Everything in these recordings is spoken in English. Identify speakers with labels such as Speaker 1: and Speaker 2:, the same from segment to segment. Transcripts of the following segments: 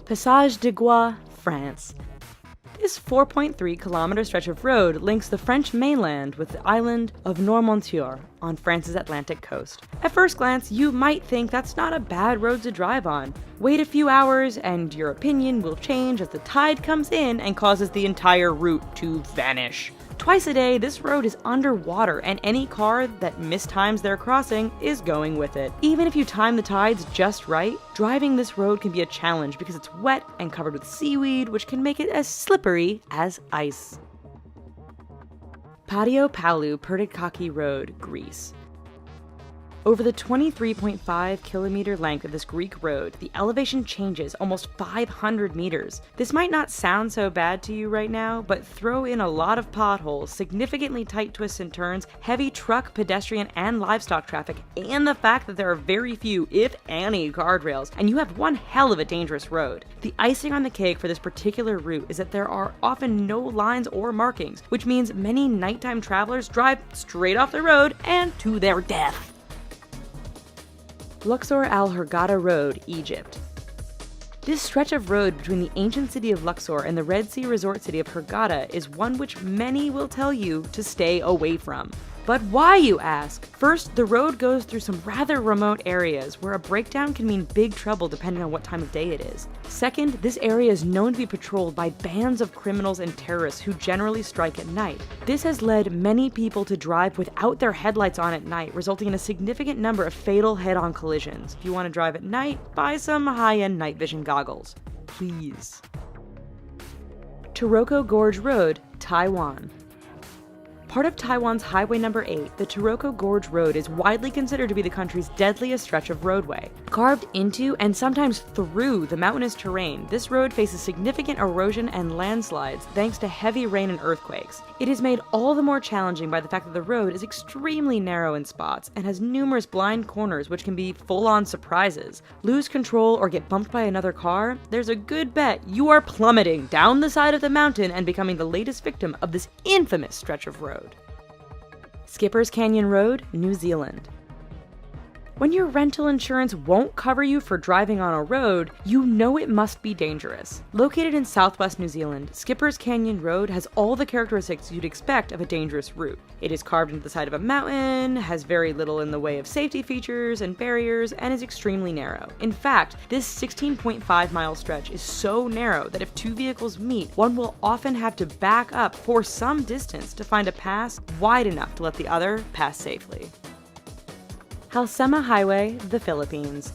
Speaker 1: Passage de Gois, France. This 4.3-kilometer stretch of road links the French mainland with the island of Noirmoutier on France's Atlantic coast. At first glance, you might think that's not a bad road to drive on. Wait a few hours and your opinion will change as the tide comes in and causes the entire route to vanish. Twice a day, this road is underwater, and any car that mistimes their crossing is going with it. Even if you time the tides just right, driving this road can be a challenge because it's wet and covered with seaweed, which can make it as slippery as ice. Patio Palu Purdickaki Road, Greece. Over the 23.5-kilometer length of this Greek road, the elevation changes almost 500 meters. This might not sound so bad to you right now, but throw in a lot of potholes, significantly tight twists and turns, heavy truck, pedestrian, and livestock traffic, and the fact that there are very few, if any, guardrails, and you have one hell of a dangerous road. The icing on the cake for this particular route is that there are often no lines or markings, which means many nighttime travelers drive straight off the road and to their death. Luxor Al Hurghada Road, Egypt. This stretch of road between the ancient city of Luxor and the Red Sea resort city of Hurghada is one which many will tell you to stay away from. But why, you ask? First, the road goes through some rather remote areas where a breakdown can mean big trouble depending on what time of day it is. Second, this area is known to be patrolled by bands of criminals and terrorists who generally strike at night. This has led many people to drive without their headlights on at night, resulting in a significant number of fatal head-on collisions. If you want to drive at night, buy some high-end night vision goggles. Please. Taroko Gorge Road, Taiwan. Part of Taiwan's Highway Number 8, the Taroko Gorge Road is widely considered to be the country's deadliest stretch of roadway. Carved into and sometimes through the mountainous terrain, this road faces significant erosion and landslides thanks to heavy rain and earthquakes. It is made all the more challenging by the fact that the road is extremely narrow in spots and has numerous blind corners which can be full-on surprises. Lose control or get bumped by another car? There's a good bet you are plummeting down the side of the mountain and becoming the latest victim of this infamous stretch of road. Skipper's Canyon Road, New Zealand. When your rental insurance won't cover you for driving on a road, you know it must be dangerous. Located in southwest New Zealand, Skipper's Canyon Road has all the characteristics you'd expect of a dangerous route. It is carved into the side of a mountain, has very little in the way of safety features and barriers, and is extremely narrow. In fact, this 16.5-mile stretch is so narrow that if two vehicles meet, one will often have to back up for some distance to find a pass wide enough to let the other pass safely. Halsema Highway, the Philippines.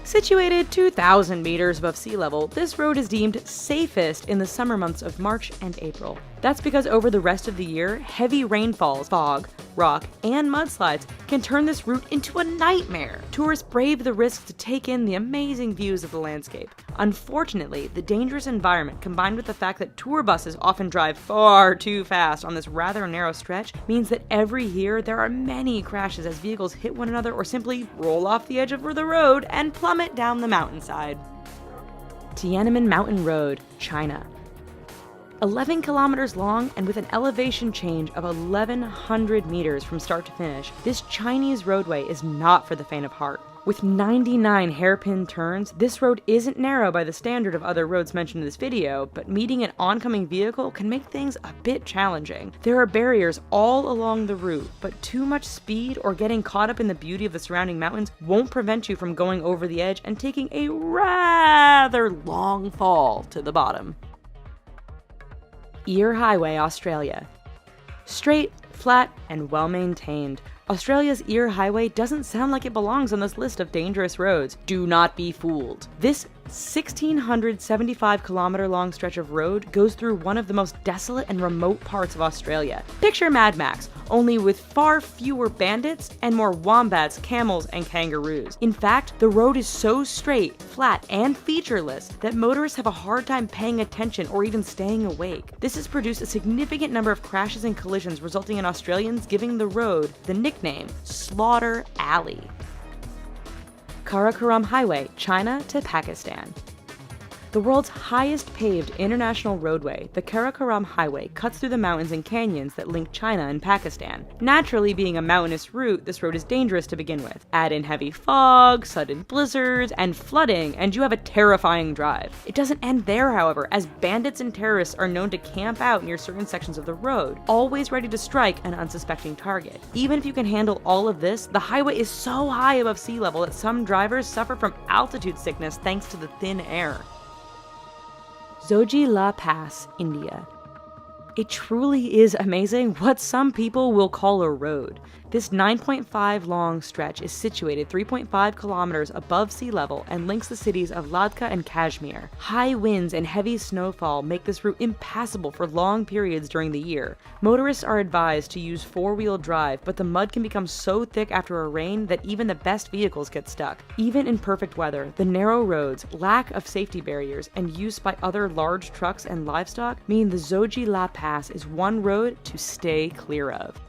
Speaker 1: Situated 2,000 meters above sea level, this road is deemed safest in the summer months of March and April. That's because over the rest of the year, heavy rainfalls, fog, rock, and mudslides can turn this route into a nightmare. Tourists brave the risk to take in the amazing views of the landscape. Unfortunately, the dangerous environment combined with the fact that tour buses often drive far too fast on this rather narrow stretch means that every year there are many crashes as vehicles hit one another or simply roll off the edge of the road and plummet down the mountainside. Tiananmen Mountain Road, China. 11 kilometers long and with an elevation change of 1,100 meters from start to finish, this Chinese roadway is not for the faint of heart. With 99 hairpin turns, this road isn't narrow by the standard of other roads mentioned in this video, but meeting an oncoming vehicle can make things a bit challenging. There are barriers all along the route, but too much speed or getting caught up in the beauty of the surrounding mountains won't prevent you from going over the edge and taking a rather long fall to the bottom. Eyre Highway, Australia. Straight, flat, and well-maintained, Australia's Eyre Highway doesn't sound like it belongs on this list of dangerous roads. Do not be fooled. This 1,675-kilometer-long stretch of road goes through one of the most desolate and remote parts of Australia. Picture Mad Max, only with far fewer bandits and more wombats, camels, and kangaroos. In fact, the road is so straight, flat, and featureless that motorists have a hard time paying attention or even staying awake. This has produced a significant number of crashes and collisions, resulting in Australians giving the road the nickname Slaughter Alley. Karakoram Highway, China to Pakistan. The world's highest paved international roadway, the Karakoram Highway, cuts through the mountains and canyons that link China and Pakistan. Naturally, being a mountainous route, this road is dangerous to begin with. Add in heavy fog, sudden blizzards, and flooding, and you have a terrifying drive. It doesn't end there, however, as bandits and terrorists are known to camp out near certain sections of the road, always ready to strike an unsuspecting target. Even if you can handle all of this, the highway is so high above sea level that some drivers suffer from altitude sickness thanks to the thin air. Zojila Pass, India. It truly is amazing what some people will call a road. This 9.5 long stretch is situated 3.5 kilometers above sea level and links the cities of Ladakh and Kashmir. High winds and heavy snowfall make this route impassable for long periods during the year. Motorists are advised to use four-wheel drive, but the mud can become so thick after a rain that even the best vehicles get stuck. Even in perfect weather, the narrow roads, lack of safety barriers, and use by other large trucks and livestock mean the Zojila Pass is one road to stay clear of.